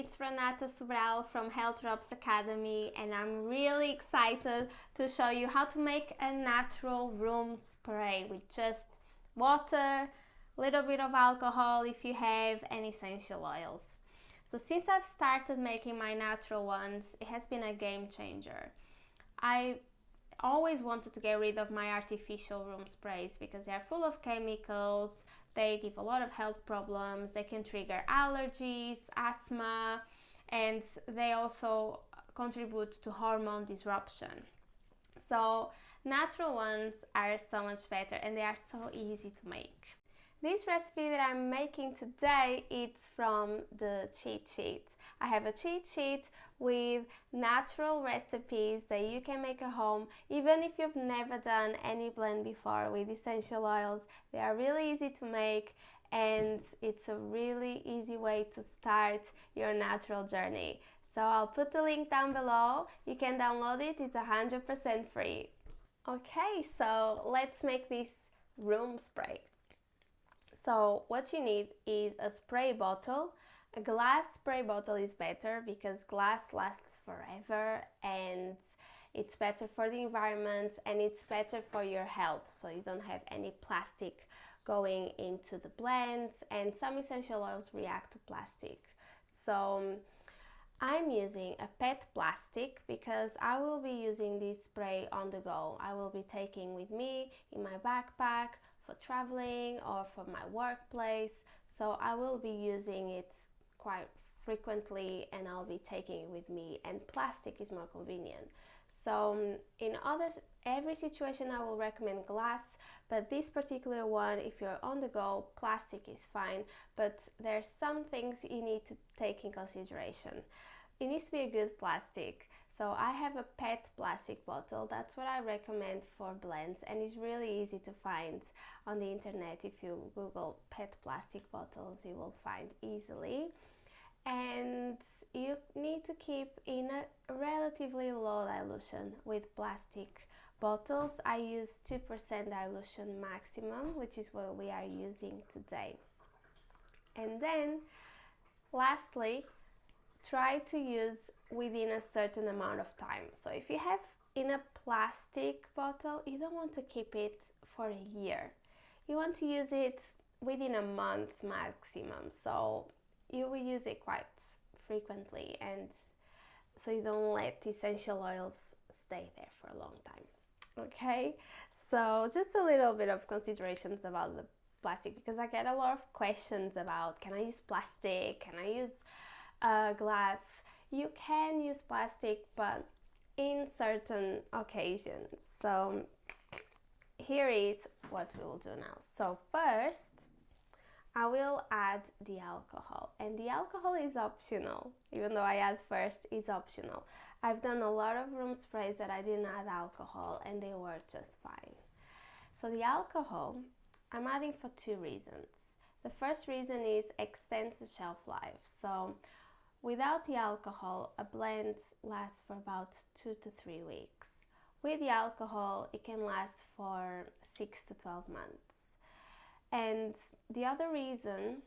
it's Renata Sobral from Health Drops Academy, and I'm really excited to show you how to make a natural room spray with just water, a little bit of alcohol if you have, and essential oils. So since I've started making my natural ones, it has been a game changer. I always wanted to get rid of my artificial room sprays because they are full of chemicals. They give a lot of health problems. They can trigger allergies, asthma, and they also contribute to hormone disruption. So natural ones are so much better and they are so easy to make. This recipe that I'm making today is from the cheat sheet. I have a cheat sheet with natural recipes that you can make at home, even if you've never done any blend before with essential oils. They are really easy to make and it's a really easy way to start your natural journey. So I'll put the link down below. You can download it, it's 100% free. Okay, so let's make this room spray. So what you need is a spray bottle. A glass spray bottle is better because glass lasts forever and it's better for the environment and it's better for your health, so you don't have any plastic going into the blends, and some essential oils react to plastic. So I'm using a PET plastic because I will be using this spray on the go. I will be taking with me in my backpack for traveling or for my workplace, so I will be using it quite frequently and I'll be taking it with me, and plastic is more convenient. So in every situation I will recommend glass, but this particular one, if you're on the go, plastic is fine, but there's some things you need to take in consideration. It needs to be a good plastic. So I have a PET plastic bottle. That's what I recommend for blends, and it's really easy to find on the internet. If you Google PET plastic bottles, you will find easily. And you need to keep in a relatively low dilution with plastic bottles. I use 2% dilution maximum, which is what we are using today. And then lastly, try to use within a certain amount of time. So if you have in a plastic bottle, you don't want to keep it for a year. You want to use it within a month maximum. So you will use it quite frequently, and so you don't let essential oils stay there for a long time. Okay, so just a little bit of considerations about the plastic, because I get a lot of questions about, can I use plastic, can I use glass? You can use plastic, but in certain occasions. So here is what we will do now. So first I will add the alcohol, and the alcohol is optional. Even though I add first, it's optional. I've done a lot of room sprays that I didn't add alcohol and they work just fine. So the alcohol I'm adding for two reasons. The first reason is extends the shelf life. So without the alcohol, a blend lasts for about 2 to 3 weeks. With the alcohol, it can last for 6 to 12 months. And the other reason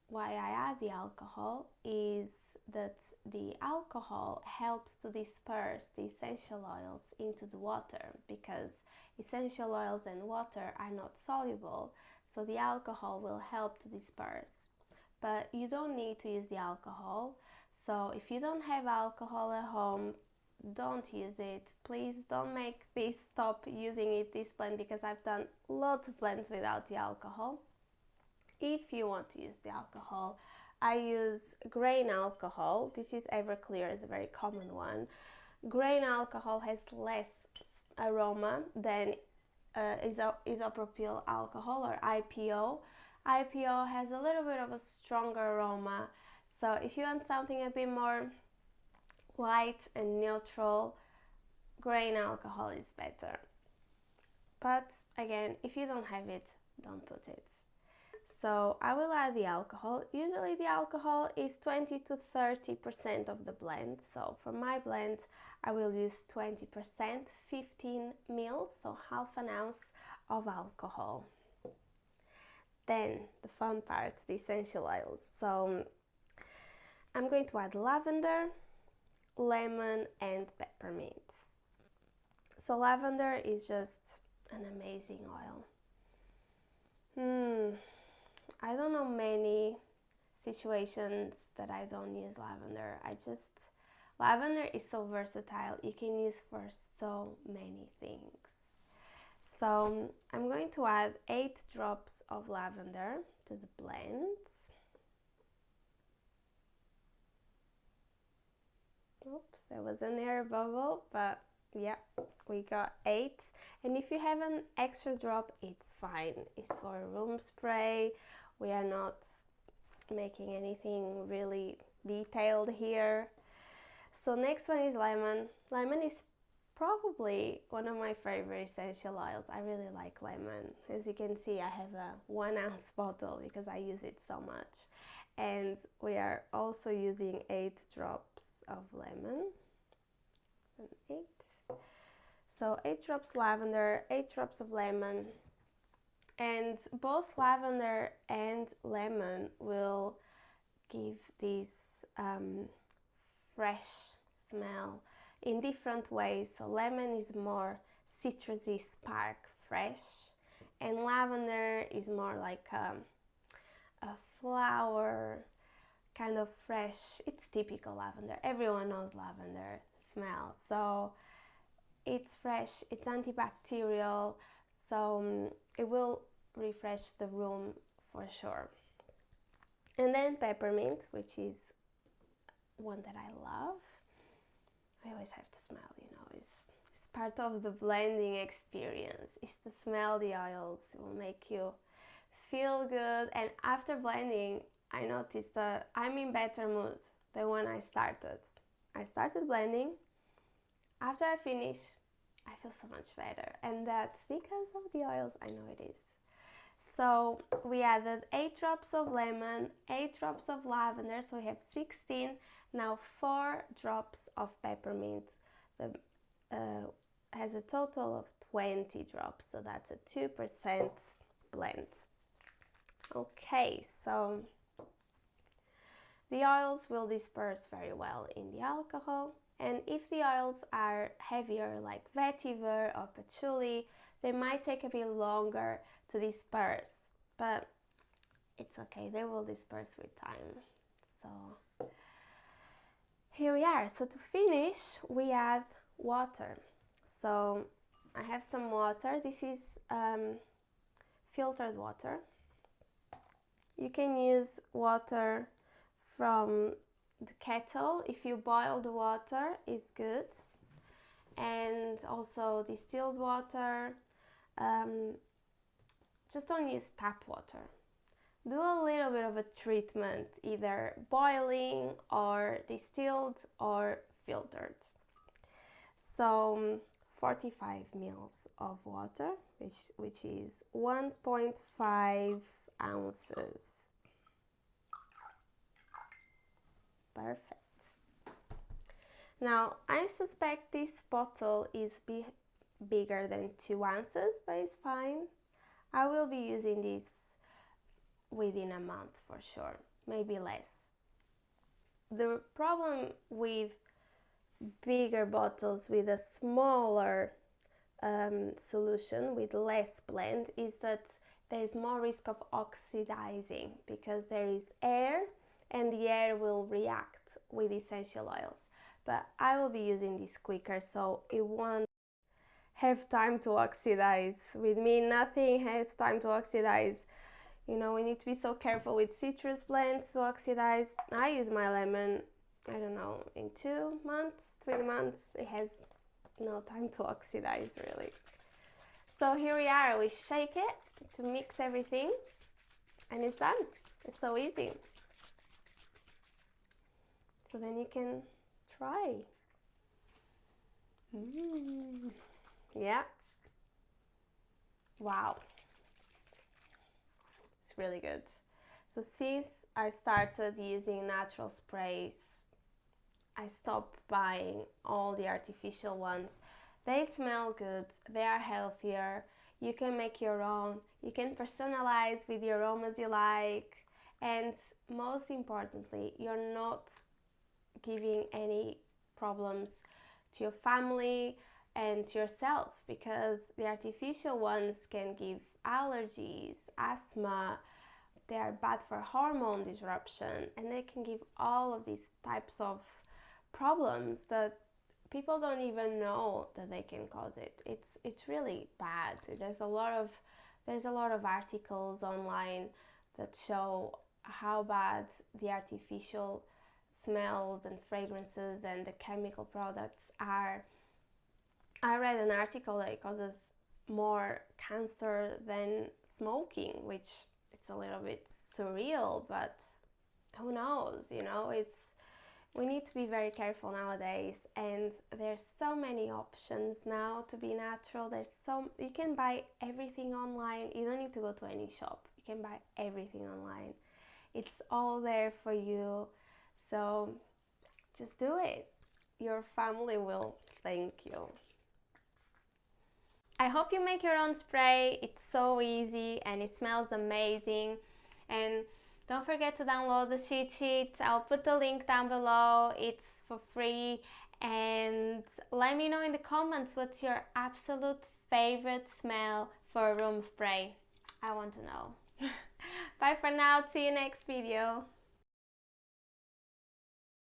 why I add the alcohol is that the alcohol helps to disperse the essential oils into the water, because essential oils and water are not soluble, so the alcohol will help to disperse. But you don't need to use the alcohol. So if you don't have alcohol at home, don't use it. Please don't make this stop using this blend, because I've done lots of blends without the alcohol. If you want to use the alcohol, I use grain alcohol. This is Everclear, is a very common one. Grain alcohol has less aroma than isopropyl alcohol, or IPO. IPO has a little bit of a stronger aroma. So if you want something a bit more light and neutral, grain alcohol is better. But again, if you don't have it, don't put it. So I will add the alcohol. Usually the alcohol is 20 to 30% of the blend. So for my blend, I will use 20%, 15 ml, so half an ounce of alcohol. Then the fun part, the essential oils. So I'm going to add lavender, lemon and peppermint. So lavender is just an amazing oil. I don't know many situations that I don't use lavender. Lavender is so versatile. You can use for so many things. So I'm going to add 8 drops of lavender to the blend. Oops, there was an air bubble, but yeah, we got 8. And if you have an extra drop, it's fine. It's for a room spray. We are not making anything really detailed here. So next one is lemon. Lemon is probably one of my favorite essential oils. I really like lemon. As you can see, I have a 1 ounce bottle because I use it so much. And we are also using 8 drops of lemon. And 8. So 8 drops lavender, 8 drops of lemon. And both lavender and lemon will give this fresh smell in different ways. So lemon is more citrusy, spark, fresh, and lavender is more like a flower, kind of fresh. It's typical lavender. Everyone knows lavender smell. So it's fresh, it's antibacterial, so it will refresh the room for sure. And then peppermint, which is one that I love. I always have to smell, you know, it's part of the blending experience. It's to smell the oils. It will make you feel good. And after blending, I noticed that I'm in better mood than when I started. I started blending. After I finish, I feel so much better. And that's because of the oils. I know it is. So we added 8 drops of lemon, 8 drops of lavender, so we have 16. Now 4 drops of peppermint. That has a total of 20 drops, so that's a 2% blend. Okay, so the oils will disperse very well in the alcohol, and if the oils are heavier like vetiver or patchouli, they might take a bit longer to disperse, but it's okay, they will disperse with time. So here we are. So to finish, we add water. So I have some water. This is filtered water. You can use water from the kettle. If you boil the water, it's good. And also distilled water. Just don't use tap water. Do a little bit of a treatment, either boiling or distilled or filtered. So 45 mils of water, which is 1.5 ounces. Perfect. Now, I suspect this bottle is bigger than 2 ounces, but it's fine. I will be using this within a month for sure, maybe less. The problem with bigger bottles with a smaller solution with less blend is that there is more risk of oxidizing because there is air and the air will react with essential oils. But I will be using this quicker, so it won't have time to oxidize. With me, nothing has time to oxidize. You know, we need to be so careful with citrus blends to oxidize. I use my lemon, I don't know, in 2 months, 3 months. It has no time to oxidize, really. So here we are. We shake it to mix everything, and it's done. It's so easy. So then you can try. Yeah. Wow. It's really good. So since I started using natural sprays, I stopped buying all the artificial ones. They smell good, they are healthier, you can make your own, you can personalize with the aromas you like, and most importantly, you're not giving any problems to your family and to yourself, because the artificial ones can give allergies, asthma, they are bad for hormone disruption, and they can give all of these types of problems that people don't even know that they can cause it. It's really bad. There's a lot of articles online that show how bad the artificial smells and fragrances and the chemical products are. I read an article that it causes more cancer than smoking, which it's a little bit surreal, but who knows, you know, we need to be very careful nowadays, and there's so many options now to be natural. You can buy everything online. You don't need to go to any shop. You can buy everything online. It's all there for you. So just do it. Your family will thank you. I hope you make your own spray. It's so easy and it smells amazing. And don't forget to download the cheat sheet. I'll put the link down below. It's for free. And let me know in the comments what's your absolute favorite smell for a room spray. I want to know. Bye for now. See you next video.